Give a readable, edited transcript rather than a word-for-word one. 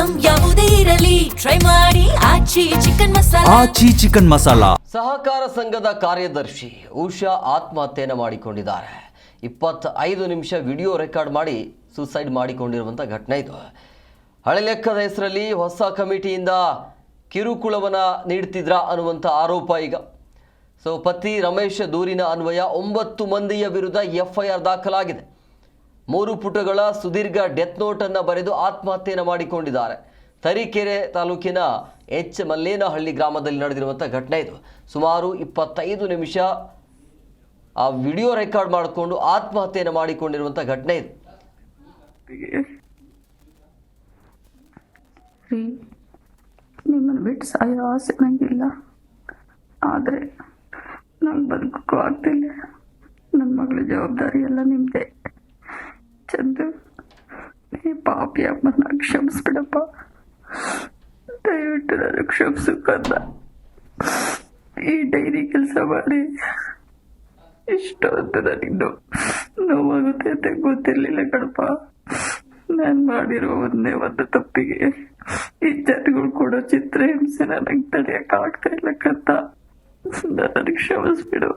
Item ಯಾವುದೇ ಇರಲಿ try ಮಾಡಿ ಆಚಿ ಚಿಕನ್ ಮಸಾಲಾ. ಸಹಕಾರ ಸಂಘದ ಕಾರ್ಯದರ್ಶಿ ಉಷಾ ಆತ್ಮಹತ್ಯೆಯನ್ನು ಮಾಡಿಕೊಂಡಿದ್ದಾರೆ. 25 ನಿಮಿಷ ವಿಡಿಯೋ ರೆಕಾರ್ಡ್ ಮಾಡಿ ಸೂಸೈಡ್ ಮಾಡಿಕೊಂಡಿರುವಂಥ ಘಟನೆ ಇದು. ಹಳೆ ಲೆಕ್ಕದ ಹೆಸರಲ್ಲಿ ಹೊಸ ಕಮಿಟಿಯಿಂದ ಕಿರುಕುಳವನ್ನ ನೀಡ್ತಿದ್ರ ಅನ್ನುವಂಥ ಆರೋಪ ಈಗ. ಪತಿ ರಮೇಶ್ ದೂರಿನ ಅನ್ವಯ 9 ಮಂದಿಯ ವಿರುದ್ಧ FIR ದಾಖಲಾಗಿದೆ. 3 ಪುಟಗಳ ಸುದೀರ್ಘ ಡೆತ್ ನೋಟನ್ನು ಬರೆದು ಆತ್ಮಹತ್ಯೆಯನ್ನು ಮಾಡಿಕೊಂಡಿದ್ದಾರೆ. ತರೀಕೆರೆ ತಾಲೂಕಿನ ಮಲ್ಲೇನಹಳ್ಳಿ ಗ್ರಾಮದಲ್ಲಿ ನಡೆದಿರುವಂಥ ಘಟನೆ ಇದು. ಸುಮಾರು 25 ನಿಮಿಷ ಆ ವಿಡಿಯೋ ರೆಕಾರ್ಡ್ ಮಾಡಿಕೊಂಡು ಆತ್ಮಹತ್ಯೆಯನ್ನು ಮಾಡಿಕೊಂಡಿರುವಂಥ ಘಟನೆ ಇದು. ನಿಮ್ಮನ್ನು ಬಿಟ್ಟು ಸಾಯೋ ಆಸೆ ನನಗಿಲ್ಲ, ಆದರೆ ನಂಗೆ ಬದುಕಕ್ಕೂ ಆಗ್ತಿಲ್ಲ. ನನ್ನ ಮಗಳ ಜವಾಬ್ದಾರಿ ಎಲ್ಲ ನಿಮ್ಮದೇ. ಚಂದು, ನೀ ಪಾಪಿ ಅಮ್ಮನ ಕ್ಷಮಿಸ್ಬಿಡಪ್ಪ, ದಯವಿಟ್ಟು ನಾನು ಕ್ಷಮಿಸಕ್ಕಂದ. ಈ ಡೈರಿ ಕೆಲಸ ಮಾಡಿ ಇಷ್ಟೊಂದು ನನಗೆ ನೋವಾಗುತ್ತೆ ಅಂತ ಗೊತ್ತಿರಲಿಲ್ಲ ಕಣಪ್ಪ. ನಾನು ಮಾಡಿರೋ ಒಂದು ತಪ್ಪಿಗೆ ಈ ಜನಗಳು ಕೊಡೋ ಚಿತ್ರಹಿಂಸೆ ನನಗೆ ತಡೆಯೋಕ್ಕಾಗ್ತಾ ಇಲ್ಲ ಕತ್ತ. ನನಗೆ ಕ್ಷಮಿಸ್ಬಿಡು.